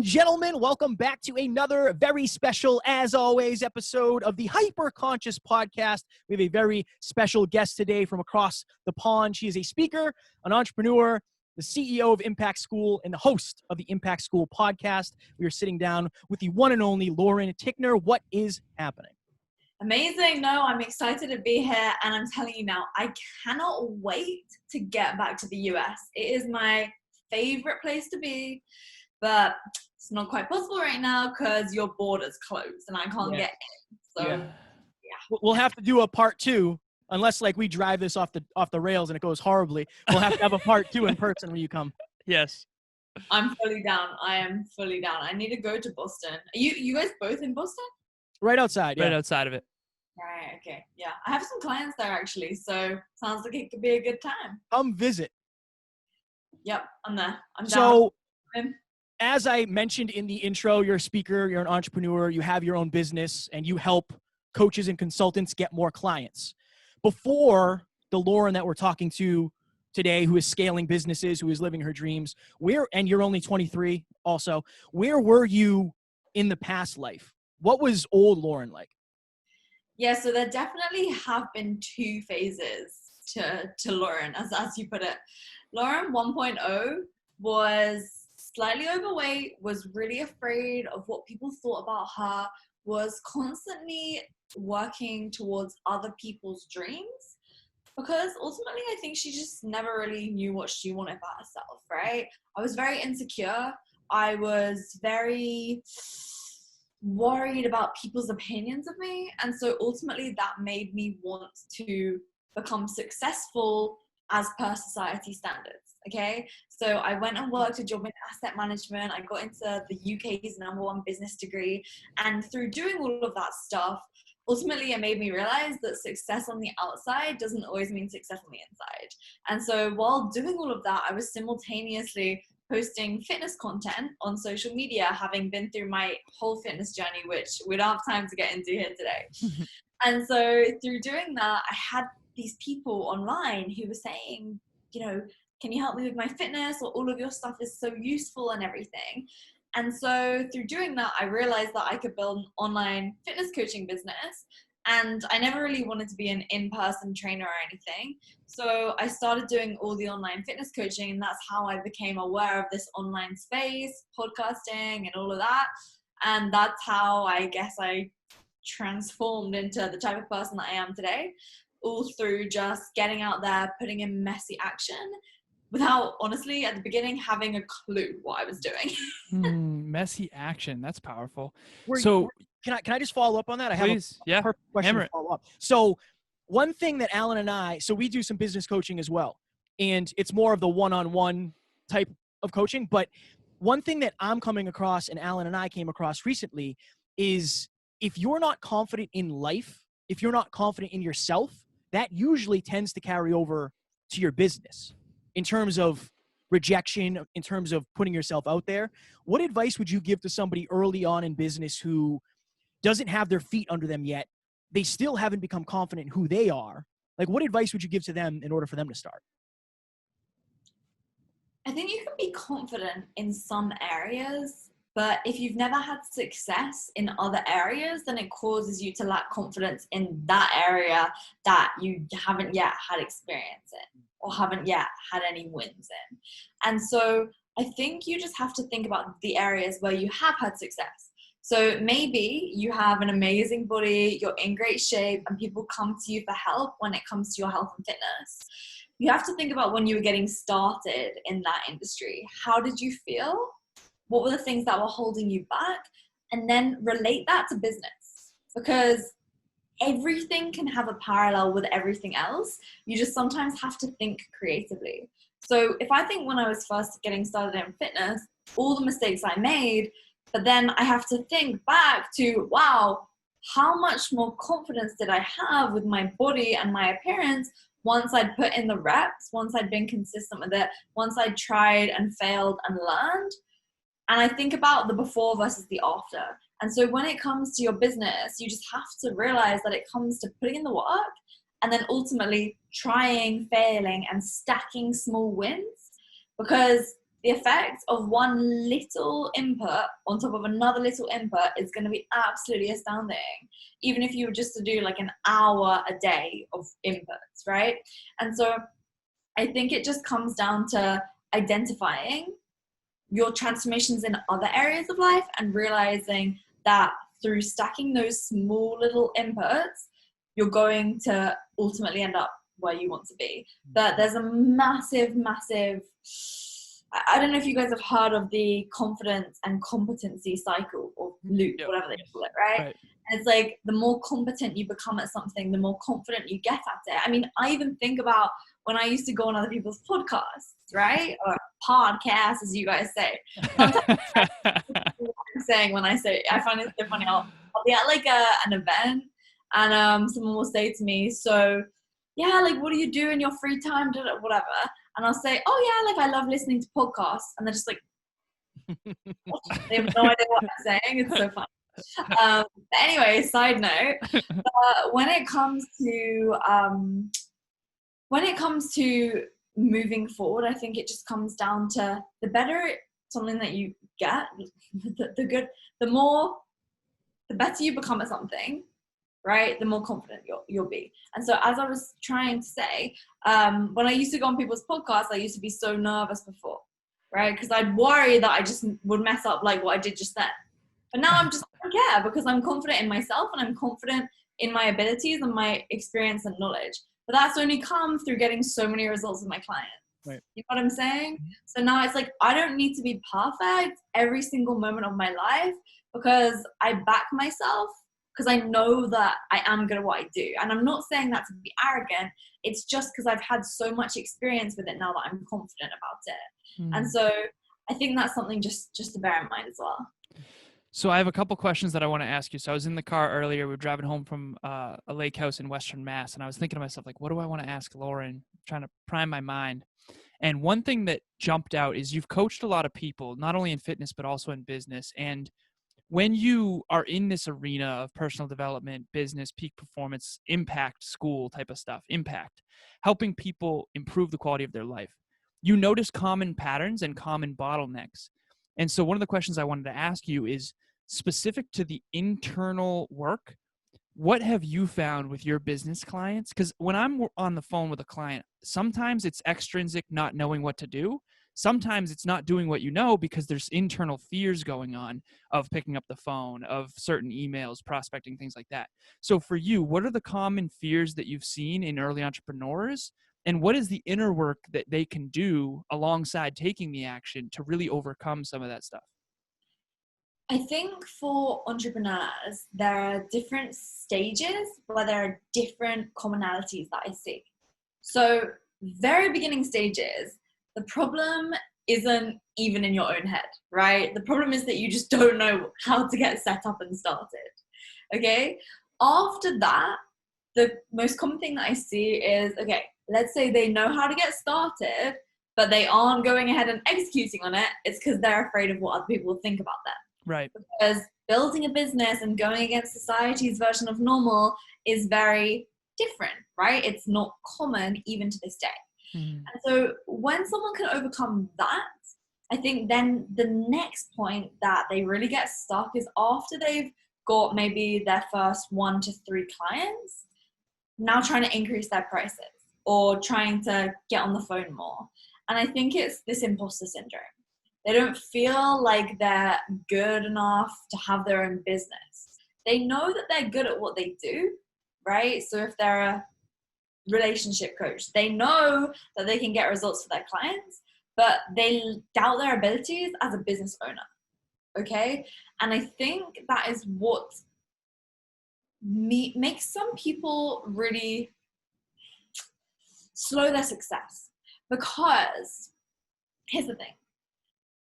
and gentlemen, welcome back to another very special, as always, episode of the Hyper Conscious Podcast. We have a very special guest today from across the pond. She is a speaker, an entrepreneur, the CEO of Impact School, and the host of the Impact School podcast. We are sitting down with the one and only Lauren Tickner. What is happening? Amazing. No, I'm excited to be here. And I'm telling you now, I cannot wait to get back to the US. It is my favorite place to be, but it's not quite possible right now because your border's closed and I can't get in. So yeah. We'll have to do a part two, unless like we drive this off the rails and it goes horribly. We'll have to have a part two in person when you come. Yes. I'm fully down. I am fully down. I need to go to Boston. Are you guys both in Boston? Right outside. Yeah. Right outside of it. Right. Okay. Yeah. I have some clients there actually. So sounds like it could be a good time. Come visit. Yep. I'm there. I'm down. So, as I mentioned in the intro, you're a speaker, you're an entrepreneur, you have your own business, and you help coaches and consultants get more clients. Before the Lauren that we're talking to today, who is scaling businesses, who is living her dreams, and you're only 23 also, where were you in the past life? What was old Lauren like? Yeah, so there definitely have been two phases to Lauren, as you put it. Lauren 1.0 was slightly overweight, was really afraid of what people thought about her, was constantly working towards other people's dreams, because ultimately I think she just never really knew what she wanted for herself, right? I was very insecure. I was very worried about people's opinions of me. And so ultimately that made me want to become successful as per society standards. Okay. So I went and worked a job in asset management. I got into the UK's #1 business degree. And through doing all of that stuff, ultimately it made me realize that success on the outside doesn't always mean success on the inside. And so while doing all of that, I was simultaneously posting fitness content on social media, having been through my whole fitness journey, which we don't have time to get into here today. And so through doing that, I had these people online who were saying, can you help me with my fitness, or all of your stuff is so useful and everything. And so through doing that, I realized that I could build an online fitness coaching business. And I never really wanted to be an in-person trainer or anything. So I started doing all the online fitness coaching, and that's how I became aware of this online space, podcasting and all of that. And that's how I guess I transformed into the type of person that I am today, all through just getting out there, putting in messy action without, honestly, at the beginning, having a clue what I was doing. Messy action. That's powerful. Can I just follow up on that? I have a perfect question to follow up. So one thing that Alan and I, so we do some business coaching as well, and it's more of the one-on-one type of coaching. But one thing that I'm coming across, and Alan and I came across recently, is if you're not confident in life, if you're not confident in yourself, that usually tends to carry over to your business in terms of rejection, in terms of putting yourself out there. What advice would you give to somebody early on in business who doesn't have their feet under them yet? They still haven't become confident in who they are. Like, what advice would you give to them in order for them to start? I think you can be confident in some areas, but if you've never had success in other areas, then it causes you to lack confidence in that area that you haven't yet had experience in, or haven't yet had any wins in. And so I think you just have to think about the areas where you have had success. So maybe you have an amazing body, you're in great shape, and people come to you for help when it comes to your health and fitness. You have to think about when you were getting started in that industry. How did you feel? What were the things that were holding you back? And then relate that to business, because everything can have a parallel with everything else. You just sometimes have to think creatively. So if I think when I was first getting started in fitness, all the mistakes I made, but then I have to think back to, wow, how much more confidence did I have with my body and my appearance once I'd put in the reps, once I'd been consistent with it, once I'd tried and failed and learned. And I think about the before versus the after. And so when it comes to your business, you just have to realize that it comes to putting in the work and then ultimately trying, failing, and stacking small wins. Because the effect of one little input on top of another little input is going to be absolutely astounding. Even if you were just to do like an hour a day of inputs, right? And so I think it just comes down to identifying your transformations in other areas of life and realizing that through stacking those small little inputs, you're going to ultimately end up where you want to be. But there's a massive, I don't know if you guys have heard of the confidence and competency cycle or loop, whatever they call it, right? And it's like the more competent you become at something, the more confident you get at it. I mean, I even think about when I used to go on other people's podcasts, right? Or podcasts, as you guys say. Sometimes what I'm saying when I say, I find it so funny. I'll be at like an event and someone will say to me, so yeah, like what do you do in your free time, whatever. And I'll say, oh yeah, like I love listening to podcasts. And they're just like, they have no idea what I'm saying. It's so funny. But anyway, side note, when it comes to moving forward, I think it just comes down to the better something that you get, the better you become at something, right? The more confident you'll be. And so as I was trying to say, when I used to go on people's podcasts, I used to be so nervous before, right? Because I'd worry that I just would mess up like what I did just then. But now I don't care because I'm confident in myself and I'm confident in my abilities and my experience and knowledge. But that's only come through getting so many results with my clients. Right. You know what I'm saying? So now it's like, I don't need to be perfect every single moment of my life because I back myself, because I know that I am good at what I do. And I'm not saying that to be arrogant. It's just because I've had so much experience with it now that I'm confident about it. And so I think that's something just to bear in mind as well. So I have a couple questions that I want to ask you. So I was in the car earlier. We were driving home from a lake house in Western Mass, and I was thinking to myself, like, what do I want to ask Lauren? Trying to prime my mind. And one thing that jumped out is you've coached a lot of people, not only in fitness, but also in business. And when you are in this arena of personal development, business, peak performance, impact, school type of stuff, impact, helping people improve the quality of their life, you notice common patterns and common bottlenecks. And so one of the questions I wanted to ask you is specific to the internal work. What have you found with your business clients? Because when I'm on the phone with a client, sometimes it's extrinsic, not knowing what to do. Sometimes it's not doing what you know because there's internal fears going on of picking up the phone, of certain emails, prospecting, things like that. So for you, what are the common fears that you've seen in early entrepreneurs? And what is the inner work that they can do alongside taking the action to really overcome some of that stuff? I think for entrepreneurs, there are different stages, but there are different commonalities that I see. So very beginning stages, the problem isn't even in your own head, right? The problem is that you just don't know how to get set up and started, okay? After that, the most common thing that I see is, okay, let's say they know how to get started, but they aren't going ahead and executing on it. It's because they're afraid of what other people will think about them. Right. Because building a business and going against society's version of normal is very different, right? It's not common even to this day. And so when someone can overcome that, I think then the next point that they really get stuck is after they've got maybe their first 1 to 3 clients, now trying to increase their prices or trying to get on the phone more. And I think it's this imposter syndrome. They don't feel like they're good enough to have their own business. They know that they're good at what they do, right? So if they're a relationship coach, they know that they can get results for their clients, but they doubt their abilities as a business owner, okay? And I think that is what makes some people really slow their success. Because here's the thing.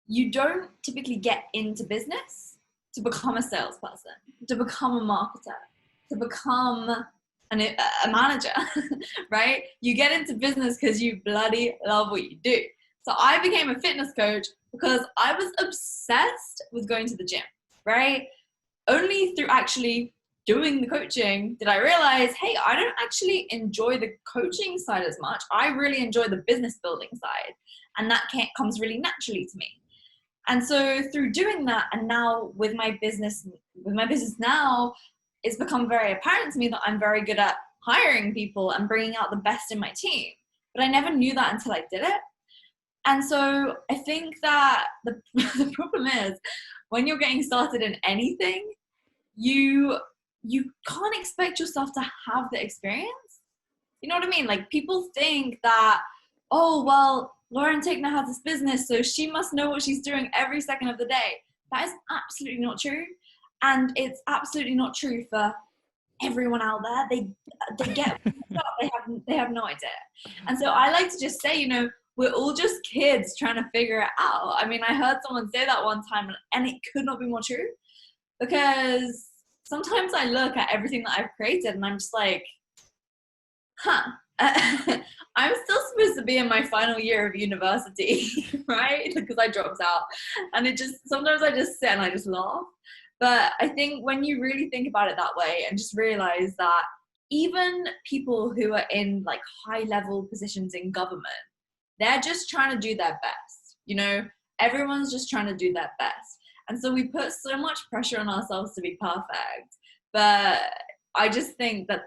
You don't typically get into business to become a salesperson, to become a marketer, to become a manager, right? You get into business because you bloody love what you do. So I became a fitness coach because I was obsessed with going to the gym, right? Only through actually doing the coaching did I realize, hey, I don't actually enjoy the coaching side as much. I really enjoy the business building side. And that comes really naturally to me. And so through doing that, and now with my business now, it's become very apparent to me that I'm very good at hiring people and bringing out the best in my team. But I never knew that until I did it. And so I think that the problem is when you're getting started in anything, you can't expect yourself to have the experience. You know what I mean? Like, people think that, oh, well, Lauren Tickner has this business, so she must know what she's doing every second of the day. That is absolutely not true. And it's absolutely not true for everyone out there. They get they have no idea. And so I like to just say, you know, we're all just kids trying to figure it out. I mean, I heard someone say that one time, and it could not be more true, because sometimes I look at everything that I've created and I'm just like, I'm still supposed to be in my final year of university, right? Because I dropped out. And sometimes I just sit and I just laugh. But I think when you really think about it that way and just realize that even people who are in like high level positions in government, they're just trying to do their best. You know, everyone's just trying to do their best. And so we put so much pressure on ourselves to be perfect. But I just think that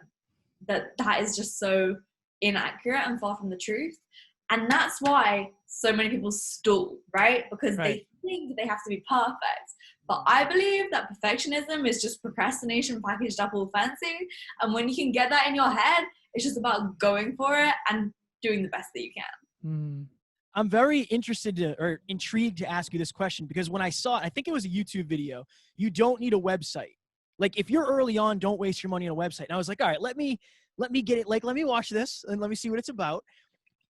is just so inaccurate and far from the truth. And that's why so many people stall, right? Because they think they have to be perfect. But I believe that perfectionism is just procrastination packaged up all fancy. And when you can get that in your head, it's just about going for it and doing the best that you can. I'm very intrigued to ask you this question, because when I saw it, I think it was a YouTube video, you don't need a website. Like, if you're early on, don't waste your money on a website. And I was like, all right, let me get it. Like, let me watch this and let me see what it's about.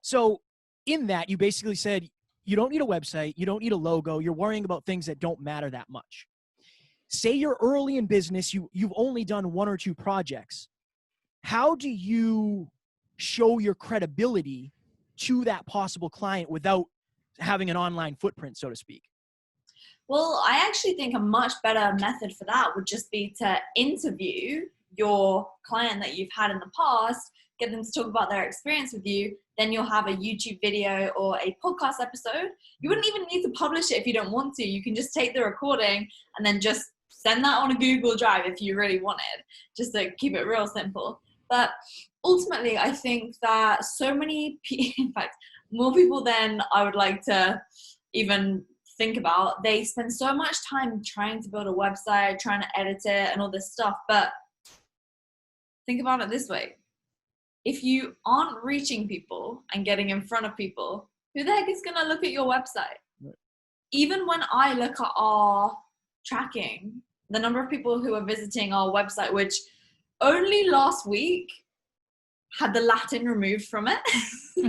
So in that, you basically said, you don't need a website. You don't need a logo. You're worrying about things that don't matter that much. Say you're early in business. You've only done 1 or 2 projects. How do you show your credibility to that possible client without having an online footprint, so to speak? Well, I actually think a much better method for that would just be to interview your client that you've had in the past, get them to talk about their experience with you. Then you'll have a YouTube video or a podcast episode. You wouldn't even need to publish it if you don't want to. You can just take the recording and then just send that on a Google Drive if you really wanted, just to keep it real simple. But ultimately, I think that so many people, in fact, more people than I would like to even think about, they spend so much time trying to build a website, trying to edit it and all this stuff. But think about it this way. If you aren't reaching people and getting in front of people, who the heck is going to look at your website? Right. Even when I look at our tracking, the number of people who are visiting our website, which only last week had the Latin removed from it,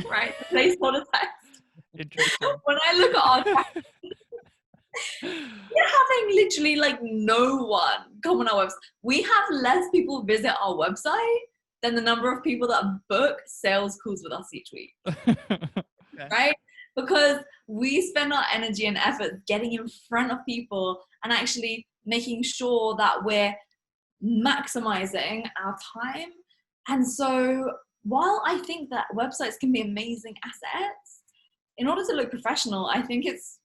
right? The placeholder text. Interesting. When I look at our tracking, we're having literally like no one come on our website. We have less people visit our website than the number of people that book sales calls with us each week. Okay. Right? Because we spend our energy and effort getting in front of people and actually making sure that we're maximizing our time. And so while I think that websites can be amazing assets, in order to look professional, I think it's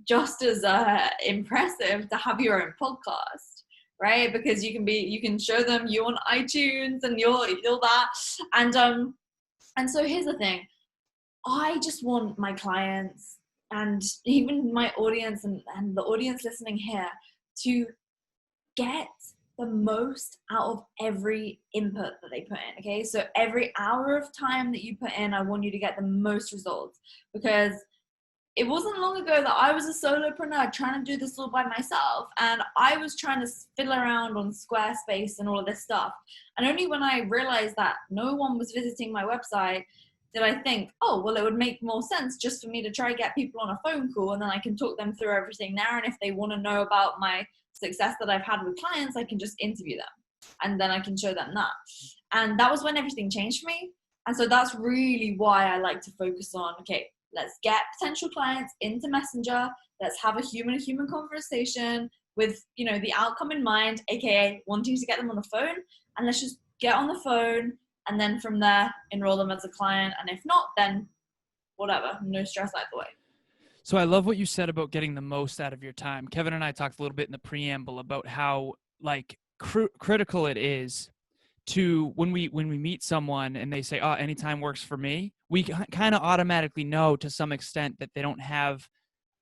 just as impressive to have your own podcast, right? Because you can show them you on iTunes and you're that. And so here's the thing. I just want my clients and even my audience and the audience listening here to get the most out of every input that they put in, okay? So every hour of time that you put in, I want you to get the most results, because it wasn't long ago that I was a solopreneur trying to do this all by myself, and I was trying to fiddle around on Squarespace and all of this stuff. And only when I realized that no one was visiting my website did I think, oh, well, it would make more sense just for me to try get people on a phone call, and then I can talk them through everything there. And if they want to know about my success that I've had with clients, I can just interview them and then I can show them that. And that was when everything changed for me. And so that's really why I like to focus on, okay, let's get potential clients into Messenger. Let's have a human-to-human conversation. with, you know, the outcome in mind, aka wanting to get them on the phone, and let's just get on the phone, and then from there enroll them as a client, and if not, then whatever, no stress either way. So I love what you said about getting the most out of your time. Kevin and I talked a little bit in the preamble about how like critical it is to when we meet someone and they say, oh, anytime works for me, we kind of automatically know to some extent that they don't have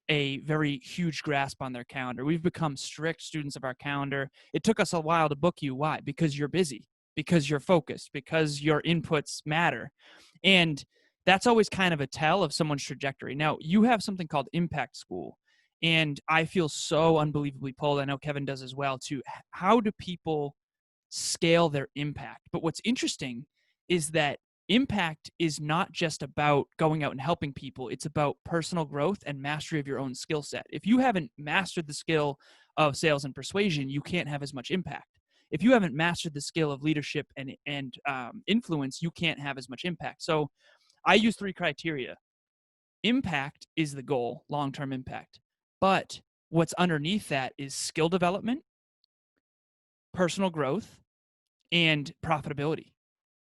a very huge grasp on their calendar. We've become strict students of our calendar. It took us a while to book you. Why? Because you're busy, because you're focused, because your inputs matter. And that's always kind of a tell of someone's trajectory. Now, you have something called Impact School, and I feel so unbelievably pulled, I know Kevin does as well, to how do people scale their impact? But what's interesting is that impact is not just about going out and helping people. It's about personal growth and mastery of your own skill set. If you haven't mastered the skill of sales and persuasion, you can't have as much impact. If you haven't mastered the skill of leadership and influence, you can't have as much impact. So I use 3 criteria. Impact is the goal, long-term impact. But what's underneath that is skill development, personal growth, and profitability.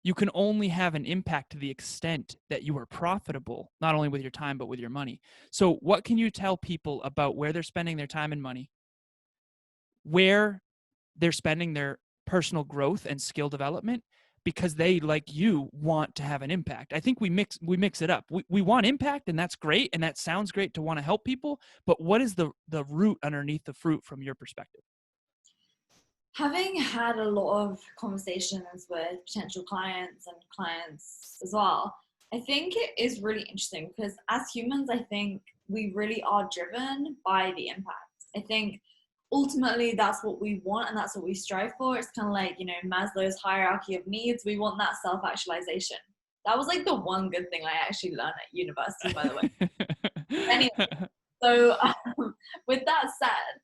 You can only have an impact to the extent that you are profitable, not only with your time, but with your money. So what can you tell people about where they're spending their time and money, where they're spending their personal growth and skill development, because they, like you, want to have an impact? I think we mix it up. We want impact, and that's great, and that sounds great to want to help people, but what is the root underneath the fruit from your perspective? Having had a lot of conversations with potential clients and clients as well, I think it is really interesting because as humans, I think we really are driven by the impact. I think ultimately that's what we want and that's what we strive for. It's kind of like, you know, Maslow's hierarchy of needs. We want that self-actualization. That was like the one good thing I actually learned at university, by the way. Anyway, so with that said,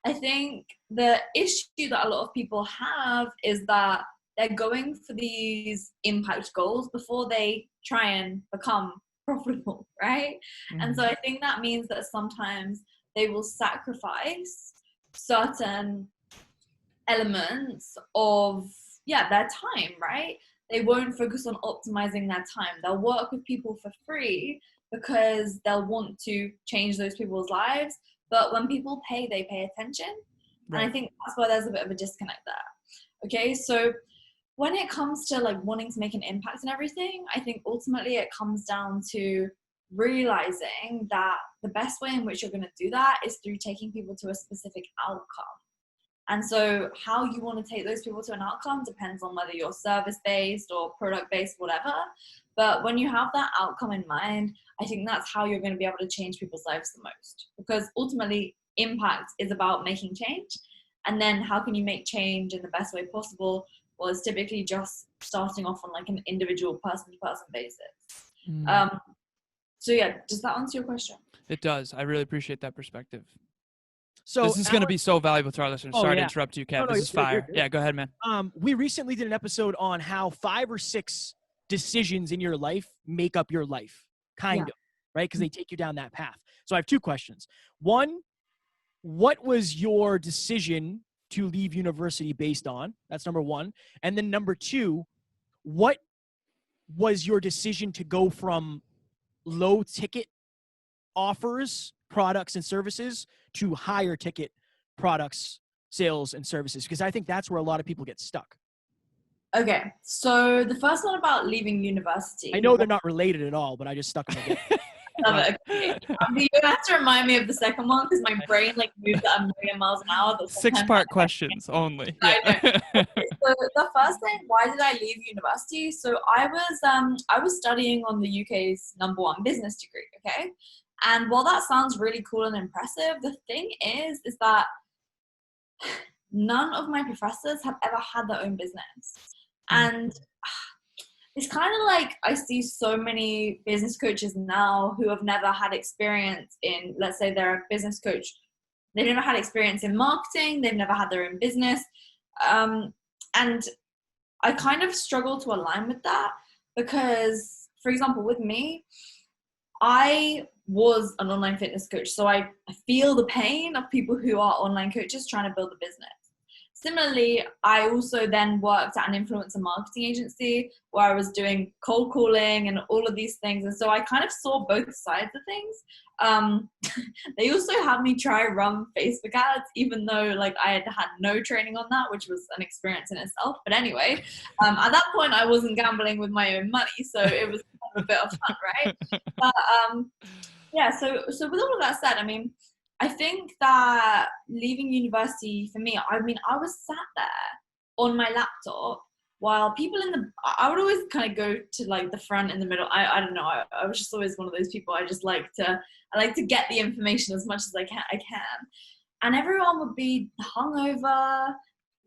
I think the issue that a lot of people have is that they're going for these impact goals before they try and become profitable, right? Mm-hmm. And so I think that means that sometimes they will sacrifice certain elements of, their time, right? They won't focus on optimizing their time. They'll work with people for free because they'll want to change those people's lives. But when people pay, they pay attention. Right. And I think that's why there's a bit of a disconnect there. Okay, so when it comes to like wanting to make an impact and everything, I think ultimately it comes down to realizing that the best way in which you're going to do that is through taking people to a specific outcome. And so how you want to take those people to an outcome depends on whether you're service-based or product-based, whatever. But when you have that outcome in mind, I think that's how you're going to be able to change people's lives the most. Because ultimately, impact is about making change. And then how can you make change in the best way possible? Well, it's typically just starting off on like an individual person-to-person basis. So yeah, does that answer your question? It does. I really appreciate that perspective. So this is going to be so valuable to our listeners. Sorry to interrupt you, Kev. This is fire. Yeah, go ahead, man. We recently did an episode on how 5 or 6 decisions in your life make up your life, kind of, right? Because they take you down that path. So I have 2 questions. One, what was your decision to leave university based on? That's number 1. And then number 2, what was your decision to go from low ticket offers, products and services to higher ticket products, sales and services? Because I think that's where a lot of people get stuck. Okay, so the first one about leaving university. I know they're not related at all, but I just stuck them again. Okay. You have to remind me of the second one because my brain like moves at 1,000,000 miles an hour. 6-part questions only. Yeah. So the first thing, why did I leave university? So I was studying on the UK's #1 business degree. Okay, and while that sounds really cool and impressive, the thing is that none of my professors have ever had their own business. And it's kind of like I see so many business coaches now who have never had experience in, let's say they're a business coach. They've never had experience in marketing. They've never had their own business. And I kind of struggle to align with that because, for example, with me, I was an online fitness coach. So I feel the pain of people who are online coaches trying to build a business. Similarly, I also then worked at an influencer marketing agency where I was doing cold calling and all of these things. And so I kind of saw both sides of things. They also had me try run Facebook ads, even though like I had had no training on that, which was an experience in itself. But anyway, at that point I wasn't gambling with my own money. So it was a bit of fun, right? But yeah, so with all of that said, I mean, I think that leaving university for me, I mean, I was sat there on my laptop while people I would always kind of go to like the front in the middle. I don't know. I was just always one of those people. I like to get the information as much as I can. And everyone would be hungover.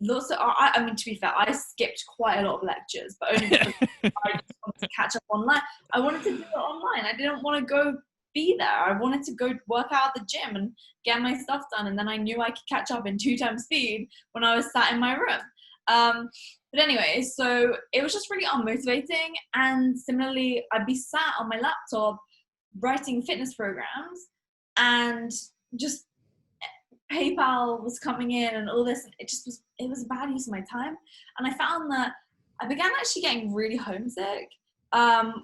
Lots of, I mean, to be fair, I skipped quite a lot of lectures, but only because I just wanted to catch up online. I wanted to do it online. I didn't want to go be there. I wanted to go work out at the gym and get my stuff done, and then I knew I could catch up in 2 times speed when I was sat in my room. But anyway, so it was just really unmotivating. And similarly, I'd be sat on my laptop writing fitness programs, and just PayPal was coming in and all this. It was a bad use of my time. And I found that I began actually getting really homesick.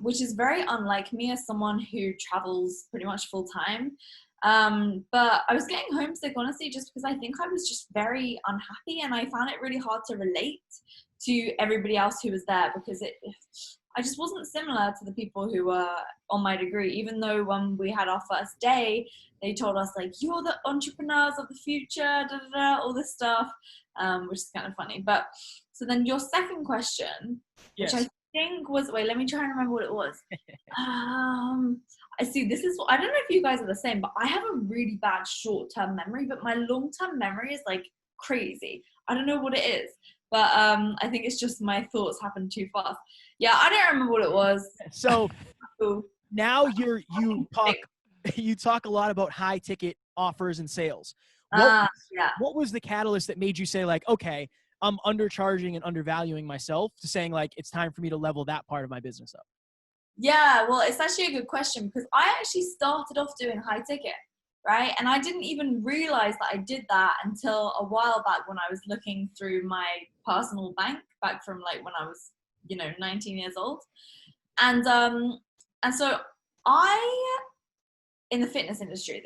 Which is very unlike me as someone who travels pretty much full time. But I was getting homesick, honestly, just because I think I was just very unhappy, and I found it really hard to relate to everybody else who was there, because I just wasn't similar to the people who were on my degree, even though when we had our first day, they told us like, you're the entrepreneurs of the future, da, da, da, all this stuff, which is kind of funny. But so then your second question, Yes. which I think was, wait, let me try and remember what it was. I see, this is, I don't know if you guys are the same, but I have a really bad short-term memory, but my long-term memory is like crazy. I don't know what it is, but I think it's just my thoughts happen too fast. Yeah, I don't remember what it was. So now you talk a lot about high ticket offers and sales. What was the catalyst that made you say like, okay, I'm undercharging and undervaluing myself, to saying like, it's time for me to level that part of my business up? Yeah, well, it's actually a good question, because I actually started off doing high ticket, right? And I didn't even realize that I did that until a while back when I was looking through my personal bank back from like when I was, 19 years old. And so in the fitness industry,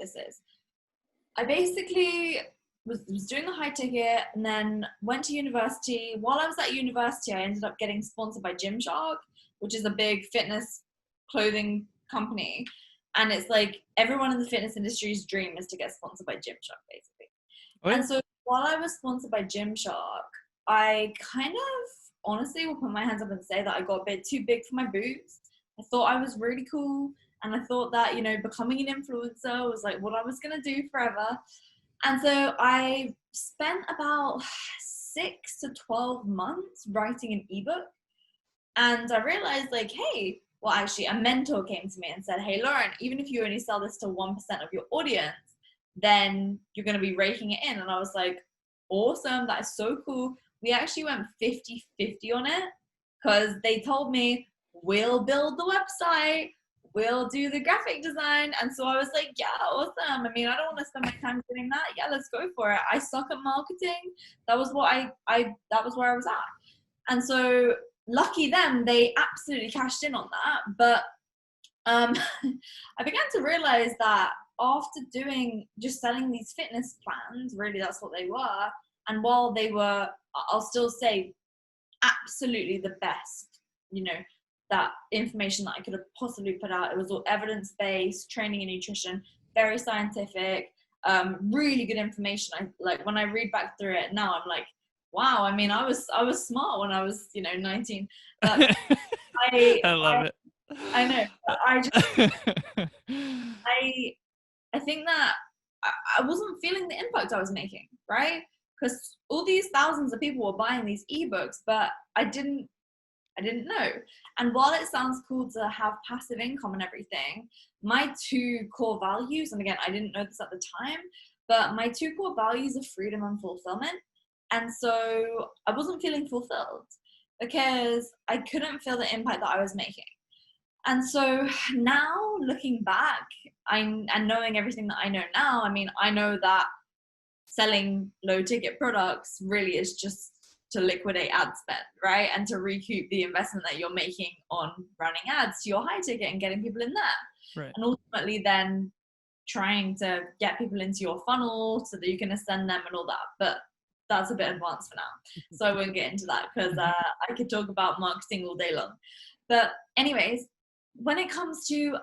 I basically was doing the high ticket, and then went to university. While I was at university, I ended up getting sponsored by Gymshark, which is a big fitness clothing company. And it's like everyone in the fitness industry's dream is to get sponsored by Gymshark, basically. What? And so while I was sponsored by Gymshark, I kind of honestly will put my hands up and say that I got a bit too big for my boots. I thought I was really cool. And I thought that, becoming an influencer was like what I was going to do forever. And so I spent about 6 to 12 months writing an ebook. And I realized like, hey, well, actually a mentor came to me and said, hey, Lauren, even if you only sell this to 1% of your audience, then you're going to be raking it in. And I was like, awesome. That is so cool. We actually went 50-50 on it, because they told me, we'll build the website, we'll do the graphic design. And so I was like, yeah, awesome. I mean, I don't want to spend my time doing that. Yeah, let's go for it. I suck at marketing. That was what that was where I was at. And so lucky them, they absolutely cashed in on that. But I began to realize that after just selling these fitness plans, really that's what they were. And while they were, I'll still say, absolutely the best, that information that I could have possibly put out. It was all evidence-based, training and nutrition, very scientific, really good information. When I read back through it now, I'm like, wow, I mean, I was smart when I was, 19. But I love it. I know. I think that I wasn't feeling the impact I was making, right? Because all these thousands of people were buying these ebooks, but I didn't know. And while it sounds cool to have passive income and everything, my 2 core values, and again, I didn't know this at the time, but my 2 core values are freedom and fulfillment. And so I wasn't feeling fulfilled because I couldn't feel the impact that I was making. And so now looking back, and knowing everything that I know now, I mean, I know that selling low ticket products really is just to liquidate ad spend, right? And to recoup the investment that you're making on running ads to your high ticket and getting people in there. Right. And ultimately then trying to get people into your funnel so that you can ascend them and all that. But that's a bit advanced for now. So I won't get into that because I could talk about marketing all day long. But anyways, when it comes to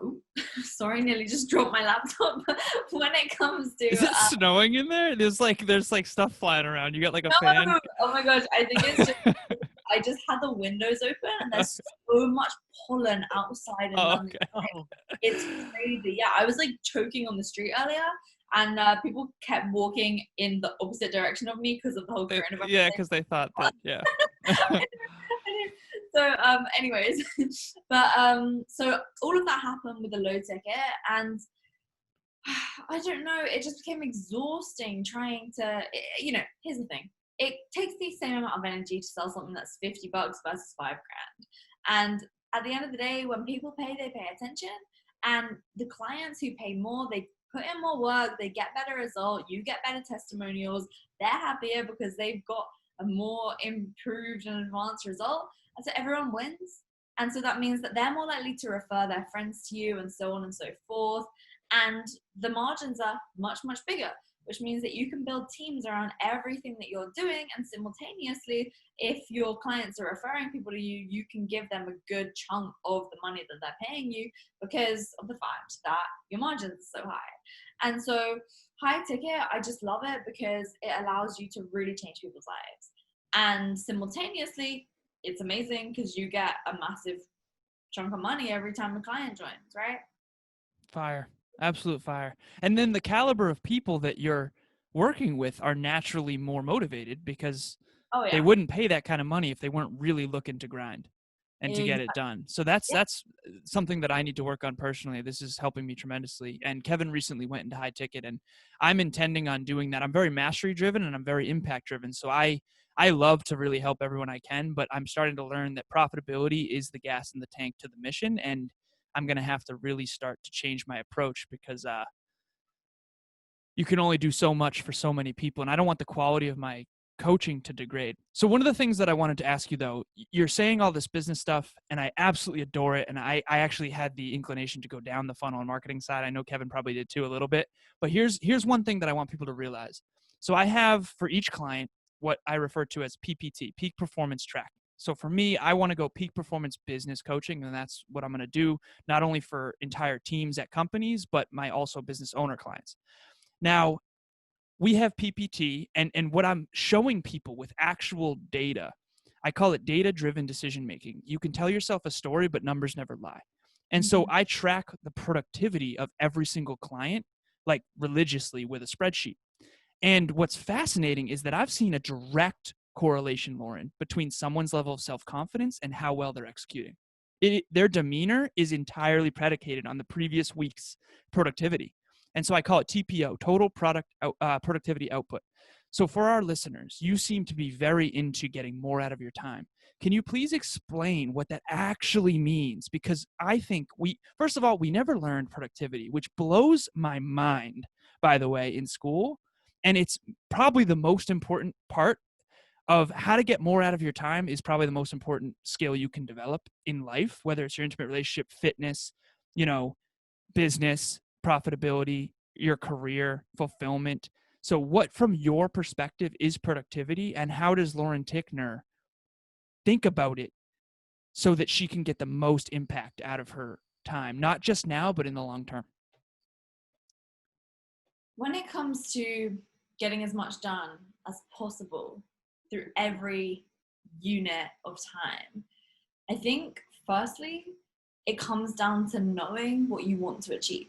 oh, sorry, nearly just dropped my laptop. When it comes to Is it snowing in there? There's like stuff flying around. You got like a fan? Oh my gosh, I think it's just I just had the windows open and there's so much pollen outside in London. Okay. It's crazy. Yeah, I was like choking on the street earlier, and people kept walking in the opposite direction of me because of the whole coronavirus. Yeah, because they thought that. Yeah. So, anyways, but so all of that happened with the low ticket, and I don't know, it just became exhausting trying to, you know, here's the thing. It takes the same amount of energy to sell something that's $50 versus $5,000. And at the end of the day, when people pay, they pay attention. And the clients who pay more, they put in more work, they get better result, you get better testimonials, they're happier because they've got a more improved and advanced result. And so everyone wins. And so that means that they're more likely to refer their friends to you and so on and so forth. And the margins are much, much bigger, which means that you can build teams around everything that you're doing. And simultaneously, if your clients are referring people to you, you can give them a good chunk of the money that they're paying you because of the fact that your margins are so high. And so high ticket, I just love it because it allows you to really change people's lives. And simultaneously, it's amazing because you get a massive chunk of money every time a client joins, right? Fire. Absolute fire. And then the caliber of people that you're working with are naturally more motivated because they wouldn't pay that kind of money if they weren't really looking to grind and to get it done. So that's something that I need to work on personally. This is helping me tremendously. And Kevin recently went into high ticket, and I'm intending on doing that. I'm very mastery driven and I'm very impact driven. So I love to really help everyone I can, but I'm starting to learn that profitability is the gas in the tank to the mission. And I'm going to have to really start to change my approach because you can only do so much for so many people. And I don't want the quality of my coaching to degrade. So one of the things that I wanted to ask you, though, you're saying all this business stuff, and I absolutely adore it. And I actually had the inclination to go down the funnel and marketing side. I know Kevin probably did too a little bit. But here's one thing that I want people to realize. So I have for each client what I refer to as PPT, peak performance tracking. So for me, I want to go peak performance business coaching, and that's what I'm going to do, not only for entire teams at companies, but my also business owner clients. Now, we have PPT, and what I'm showing people with actual data, I call it data-driven decision-making. You can tell yourself a story, but numbers never lie. And so I track the productivity of every single client, like religiously with a spreadsheet. And what's fascinating is that I've seen a direct correlation, Lauren, between someone's level of self-confidence and how well they're executing. Their demeanor is entirely predicated on the previous week's productivity. And so I call it TPO, total productivity output. So for our listeners, you seem to be very into getting more out of your time. Can you please explain what that actually means? Because I think first of all, we never learned productivity, which blows my mind, by the way, in school. And it's probably the most important part of how to get more out of your time is probably the most important skill you can develop in life, whether it's your intimate relationship, fitness, business, profitability, your career, fulfillment. So what, from your perspective, is productivity, and how does Lauren Tickner think about it so that she can get the most impact out of her time, not just now, but in the long term? When it comes to getting as much done as possible through every unit of time, I think firstly, it comes down to knowing what you want to achieve.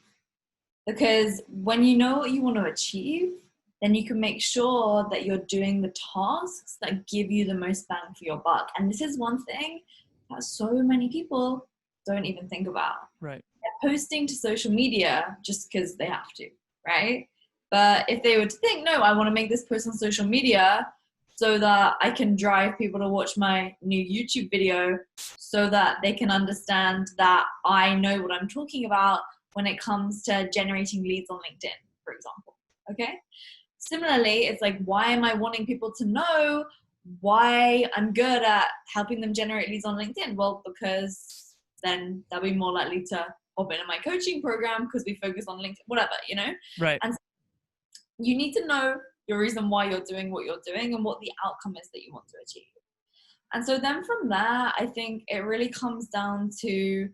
Because when you know what you want to achieve, then you can make sure that you're doing the tasks that give you the most bang for your buck. And this is one thing that so many people don't even think about. Right. They're posting to social media just because they have to, right? But if they were to think, no, I want to make this post on social media so that I can drive people to watch my new YouTube video so that they can understand that I know what I'm talking about when it comes to generating leads on LinkedIn, for example. Okay. Similarly, it's like, why am I wanting people to know why I'm good at helping them generate leads on LinkedIn? Well, because then they'll be more likely to hop into my coaching program because we focus on LinkedIn, whatever, you know? Right. And so you need to know your reason why you're doing what you're doing and what the outcome is that you want to achieve. And so then from there, I think it really comes down to,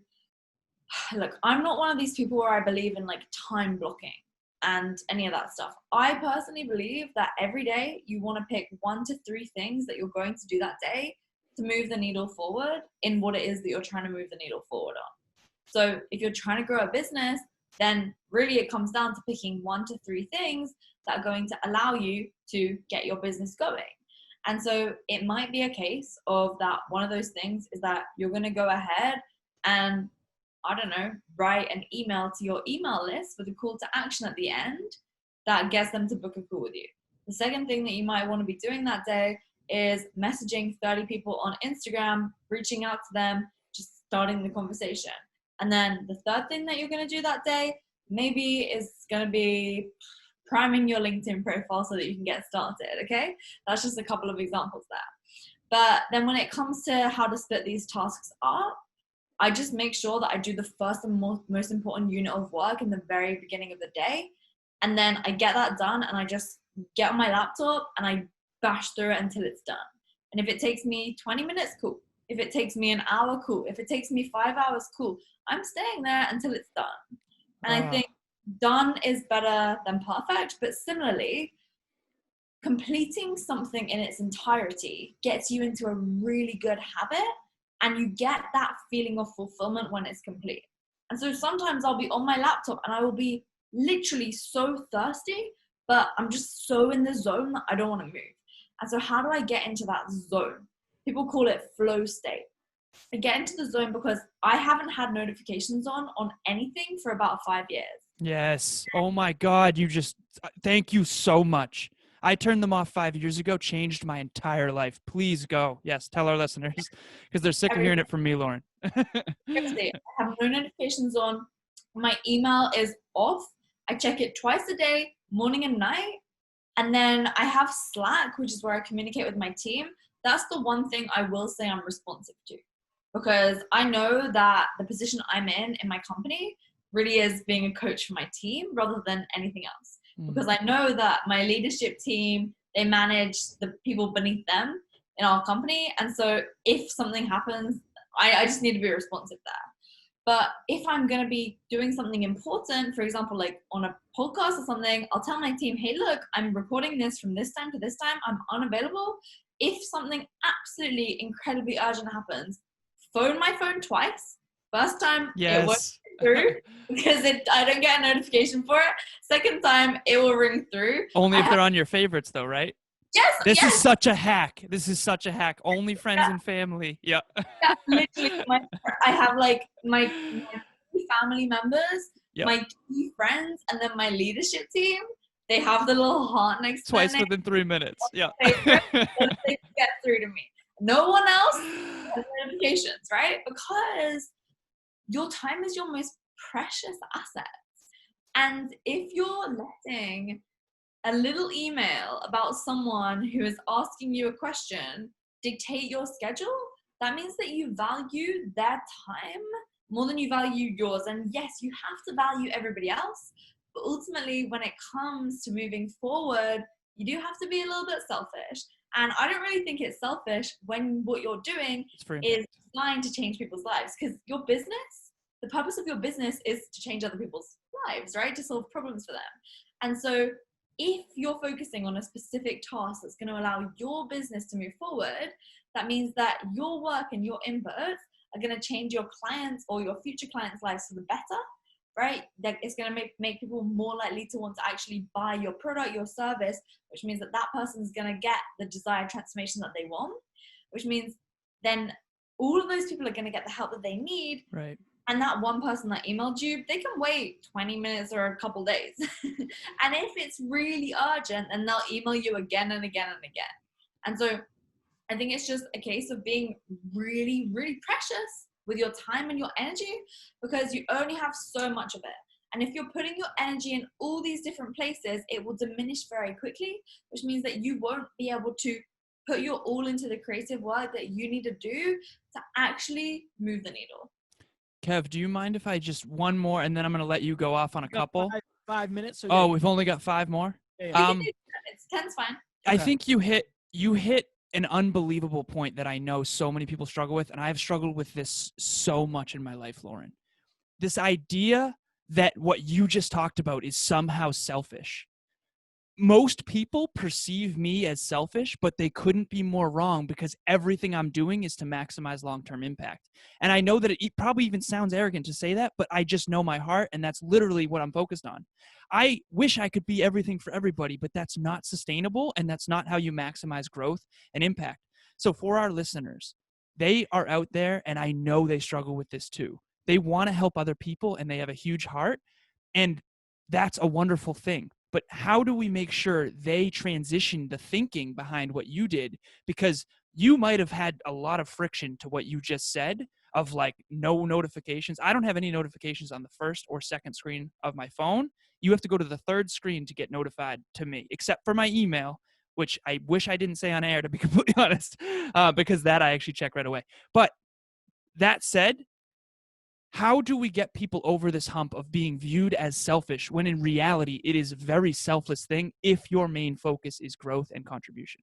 look, I'm not one of these people where I believe in like time blocking and any of that stuff. I personally believe that every day you want to pick 1 to 3 things that you're going to do that day to move the needle forward in what it is that you're trying to move the needle forward on. So if you're trying to grow a business, then really it comes down to picking 1 to 3 things that are going to allow you to get your business going. And so it might be a case of that one of those things is that you're going to go ahead and, I don't know, write an email to your email list with a call to action at the end that gets them to book a call with you. The second thing that you might want to be doing that day is messaging 30 people on Instagram, reaching out to them, just starting the conversation. And then the third thing that you're going to do that day maybe is going to be priming your LinkedIn profile so that you can get started, okay? That's just a couple of examples there. But then when it comes to how to split these tasks up, I just make sure that I do the first and most important unit of work in the very beginning of the day. And then I get that done and I just get on my laptop and I bash through it until it's done. And if it takes me 20 minutes, cool. If it takes me an hour, cool. If it takes me 5 hours, cool. I'm staying there until it's done. And I think done is better than perfect, but similarly, completing something in its entirety gets you into a really good habit and you get that feeling of fulfillment when it's complete. And so sometimes I'll be on my laptop and I will be literally so thirsty, but I'm just so in the zone that I don't want to move. And so how do I get into that zone? People call it flow state. I get into the zone because I haven't had notifications on anything for about 5 years. Yes. Oh my God. Thank you so much. I turned them off 5 years ago, changed my entire life. Please go. Yes. Tell our listeners because they're sick of hearing it from me, Lauren. Seriously, I have no notifications on. My email is off. I check it twice a day, morning and night. And then I have Slack, which is where I communicate with my team. That's the one thing I will say I'm responsive to, because I know that the position I'm in my company really is being a coach for my team rather than anything else. Because I know that my leadership team, they manage the people beneath them in our company. And so if something happens, I just need to be responsive there. But if I'm going to be doing something important, for example, like on a podcast or something, I'll tell my team, hey, look, I'm recording this from this time to this time. I'm unavailable. If something absolutely incredibly urgent happens, phone my phone twice. First time, it won't ring through because I don't get a notification for it. Second time, it will ring through. Only if they're on your favorites though, right? Yes. This is such a hack. Only friends and family. Yeah. Yeah, literally. I have like my family members, my key friends, and then my leadership team. They have the little heart next to twice within 3 minutes. Yeah. They get through to me. No one else has notifications, right? Because your time is your most precious asset. And if you're letting a little email about someone who is asking you a question dictate your schedule, that means that you value their time more than you value yours. And yes, you have to value everybody else, but ultimately when it comes to moving forward, you do have to be a little bit selfish. And I don't really think it's selfish when what you're doing is designed to change people's lives, because your business, the purpose of your business is to change other people's lives, right? To solve problems for them. And so if you're focusing on a specific task that's going to allow your business to move forward, that means that your work and your inputs are going to change your clients or your future clients' lives for the better, right? That it's going to make people more likely to want to actually buy your product, your service, which means that that person's going to get the desired transformation that they want, which means then all of those people are going to get the help that they need. Right. And that one person that emailed you, they can wait 20 minutes or a couple days. And if it's really urgent, then they'll email you again and again and again. And so I think it's just a case of being really, really precious with your time and your energy, because you only have so much of it. And if you're putting your energy in all these different places, it will diminish very quickly, which means that you won't be able to put your all into the creative work that you need to do to actually move the needle. Kev, do you mind if I just one more, and then I'm going to let you go off on a couple? 5 minutes. So Oh, we've only got 5 more? Yeah. We can do 10 minutes. 10's fine. I Okay. think you hit an unbelievable point that I know so many people struggle with, and I've struggled with this so much in my life, Lauren. This idea that what you just talked about is somehow selfish. Most people perceive me as selfish, but they couldn't be more wrong, because everything I'm doing is to maximize long-term impact. And I know that it probably even sounds arrogant to say that, but I just know my heart, and that's literally what I'm focused on. I wish I could be everything for everybody, but that's not sustainable, and that's not how you maximize growth and impact. So for our listeners, they are out there, and I know they struggle with this too. They want to help other people, and they have a huge heart, and that's a wonderful thing. But how do we make sure they transition the thinking behind what you did? Because you might have had a lot of friction to what you just said, of like no notifications. I don't have any notifications on the first or second screen of my phone. You have to go to the third screen to get notified to me, except for my email, which I wish I didn't say on air, to be completely honest, because that I actually check right away. But that said, how do we get people over this hump of being viewed as selfish, when in reality it is a very selfless thing if your main focus is growth and contribution?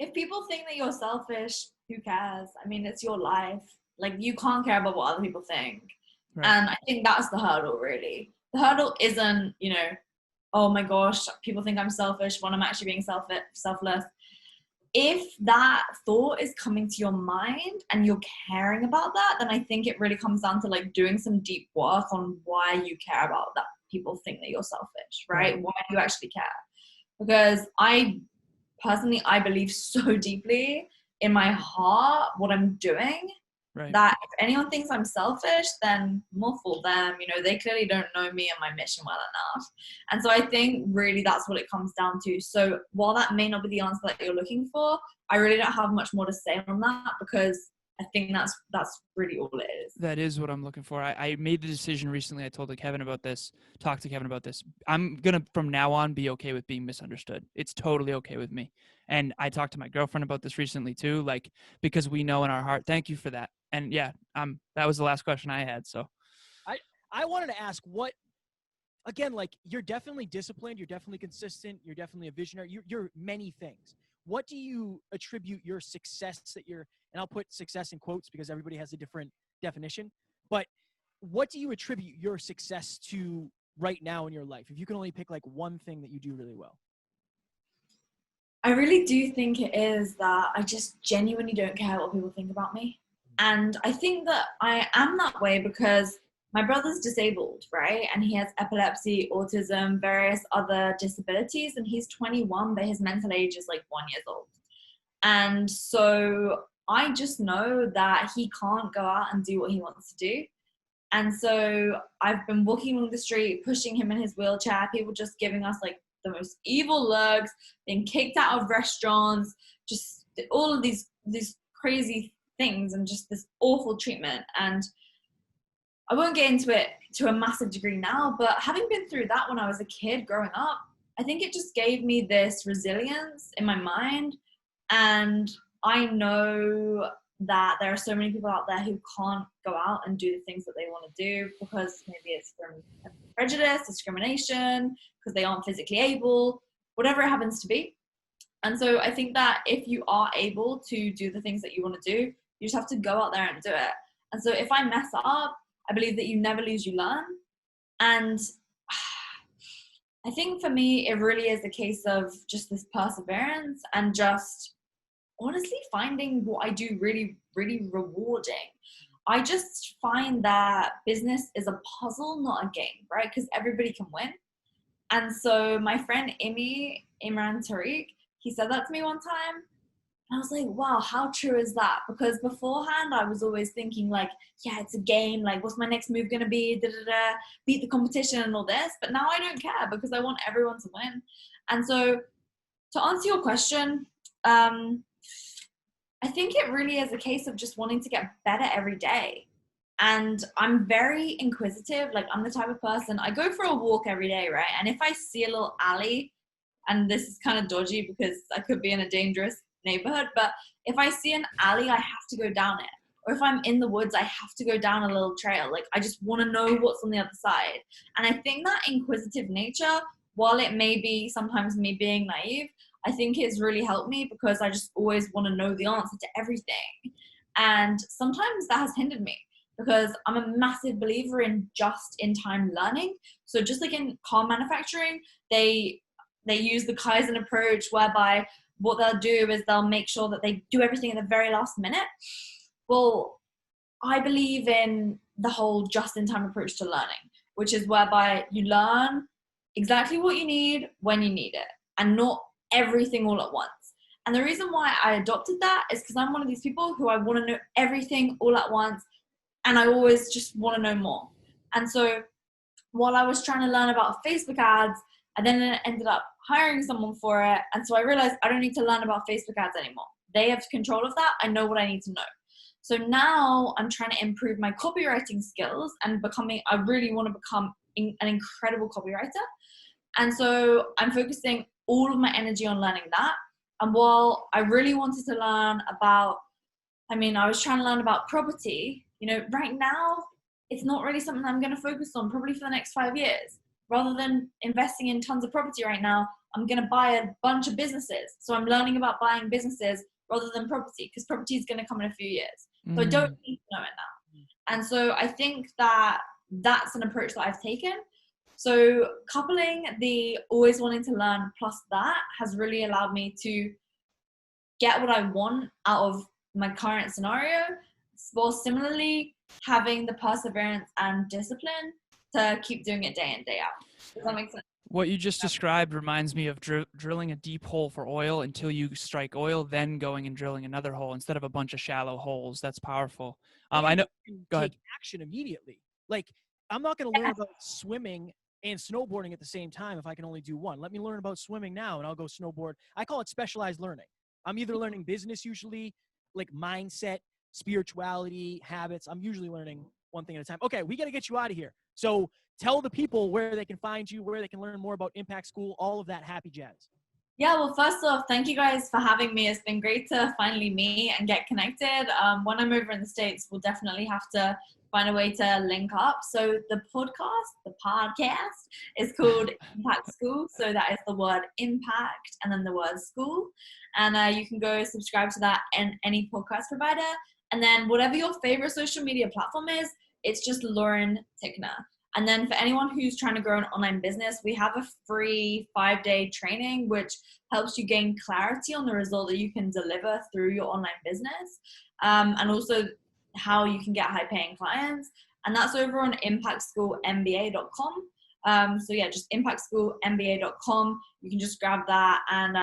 If people think that you're selfish, who cares? I mean, it's your life. Like, you can't care about what other people think. Right. And I think that's the hurdle, really. The hurdle isn't, oh my gosh, people think I'm selfish when I'm actually being selfless. If that thought is coming to your mind and you're caring about that, then I think it really comes down to like doing some deep work on why you care about that people think that you're selfish, right? Why do you actually care? Because I believe so deeply in my heart what I'm doing, that if anyone thinks I'm selfish, then more for them. They clearly don't know me and my mission well enough. And so I think really that's what it comes down to. So while that may not be the answer that you're looking for, I really don't have much more to say on that, because I think that's really all it is. That is what I'm looking for. I made the decision recently. I talked to Kevin about this. I'm going to, from now on, be okay with being misunderstood. It's totally okay with me. And I talked to my girlfriend about this recently too, like, because we know in our heart. Thank you for that. And yeah, that was the last question I had. So I wanted to ask again, like, you're definitely disciplined. You're definitely consistent. You're definitely a visionary. You're many things. What do you attribute your success and I'll put success in quotes because everybody has a different definition, but what do you attribute your success to right now in your life? If you can only pick like one thing that you do really well. I really do think it is that I just genuinely don't care what people think about me. And I think that I am that way because my brother's disabled, right? And he has epilepsy, autism, various other disabilities, and he's 21, but his mental age is like 1 year old. And so I just know that he can't go out and do what he wants to do. And so I've been walking along the street, pushing him in his wheelchair, people just giving us like the most evil looks, being kicked out of restaurants, just all of these crazy things, and just this awful treatment. And I won't get into it to a massive degree now, but having been through that when I was a kid growing up, I think it just gave me this resilience in my mind. And I know that there are so many people out there who can't go out and do the things that they want to do because maybe it's from prejudice, discrimination, because they aren't physically able, whatever it happens to be. And so I think that if you are able to do the things that you want to do, you just have to go out there and do it. And so if I mess up, I believe that you never lose, you learn. And I think for me, it really is a case of just this perseverance and just honestly finding what I do really, really rewarding. I just find that business is a puzzle, not a game, right? Because everybody can win. And so my friend Imran Tariq, he said that to me one time. And I was like, wow, how true is that? Because beforehand, I was always thinking like, yeah, it's a game. Like, what's my next move going to be? Beat the competition and all this. But now I don't care because I want everyone to win. And so to answer your question, I think it really is a case of just wanting to get better every day. And I'm very inquisitive. Like, I'm the type of person, I go for a walk every day, right? And if I see a little alley, and this is kind of dodgy because I could be in a dangerous neighborhood, but if I see an alley, I have to go down it. Or if I'm in the woods, I have to go down a little trail. Like, I just want to know what's on the other side. And I think that inquisitive nature, while it may be sometimes me being naive, I think it's really helped me because I just always want to know the answer to everything. And sometimes that has hindered me because I'm a massive believer in just-in-time learning. So just like in car manufacturing, they use the Kaizen approach, whereby what they'll do is they'll make sure that they do everything at the very last minute. Well, I believe in the whole just-in-time approach to learning, which is whereby you learn exactly what you need when you need it, and not everything all at once. And the reason why I adopted that is because I'm one of these people who I want to know everything all at once, and I always just want to know more. And so while I was trying to learn about Facebook ads, I then ended up hiring someone for it. And so I realized I don't need to learn about Facebook ads anymore. They have control of that. I know what I need to know. So now I'm trying to improve my copywriting skills and I really want to become an incredible copywriter. And so I'm focusing all of my energy on learning that. And while I really wanted to learn about, I was trying to learn about property, right now, it's not really something I'm going to focus on probably for the next 5 years. Rather than investing in tons of property right now, I'm going to buy a bunch of businesses. So I'm learning about buying businesses rather than property, because property is going to come in a few years. So I don't need to know it now. And so I think that that's an approach that I've taken. So coupling the always wanting to learn plus that has really allowed me to get what I want out of my current scenario, while similarly having the perseverance and discipline to keep doing it day in, day out. Does that make sense? What you just described reminds me of drilling a deep hole for oil until you strike oil, then going and drilling another hole instead of a bunch of shallow holes. That's powerful. I know. Go ahead. Take action immediately. Like, I'm not going to learn about swimming and snowboarding at the same time if I can only do one. Let me learn about swimming now, and I'll go snowboard. I call it specialized learning. I'm either learning business usually, like mindset, spirituality, habits. I'm usually learning one thing at a time. Okay, we got to get you out of here. So tell the people where they can find you, where they can learn more about Impact School, all of that happy jazz. Yeah, well, first off, thank you guys for having me. It's been great to finally meet and get connected. When I'm over in the States, we'll definitely have to find a way to link up. So the podcast is called Impact School. So that is the word impact and then the word school. And you can go subscribe to that in any podcast provider. And then whatever your favorite social media platform is, it's just Lauren Tickner. And then for anyone who's trying to grow an online business, we have a free 5-day training, which helps you gain clarity on the result that you can deliver through your online business. And also how you can get high paying clients. And that's over on impactschoolmba.com. So yeah, just impactschoolmba.com. You can just grab that. And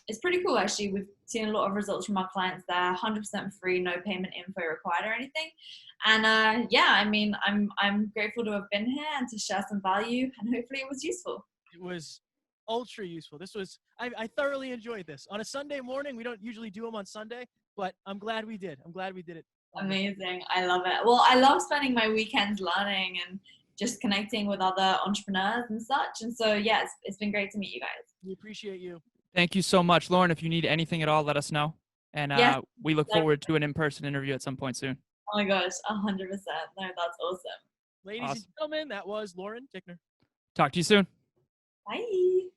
it's pretty cool, actually. We've seen a lot of results from our clients there, 100% free, no payment info required or anything. And yeah, I'm grateful to have been here and to share some value, and hopefully it was useful. It was ultra useful. I thoroughly enjoyed this. On a Sunday morning, we don't usually do them on Sunday, but I'm glad we did. I'm glad we did it. Amazing. I love it. Well, I love spending my weekends learning and just connecting with other entrepreneurs and such. And so, yeah, it's been great to meet you guys. We appreciate you. Thank you so much, Lauren. If you need anything at all, let us know. And yes, we look forward to an in-person interview at some point soon. Oh my gosh, 100%. No, that's awesome. Ladies and gentlemen, that was Lauren Tickner. Talk to you soon. Bye.